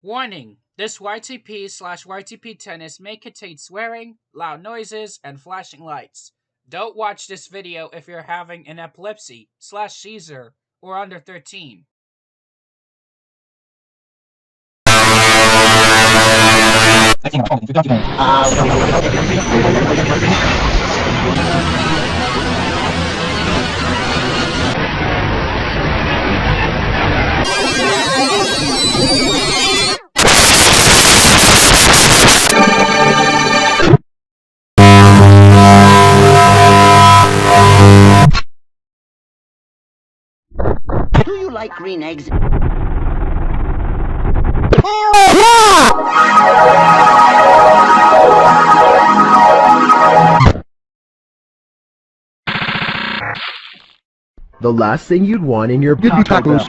Warning! This YTP/YTP Tennis may contain swearing, loud noises, and flashing lights. Don't watch this video if you're having an epilepsy/seizure or under 13. Do you like green eggs? The last thing you'd want in your tacos.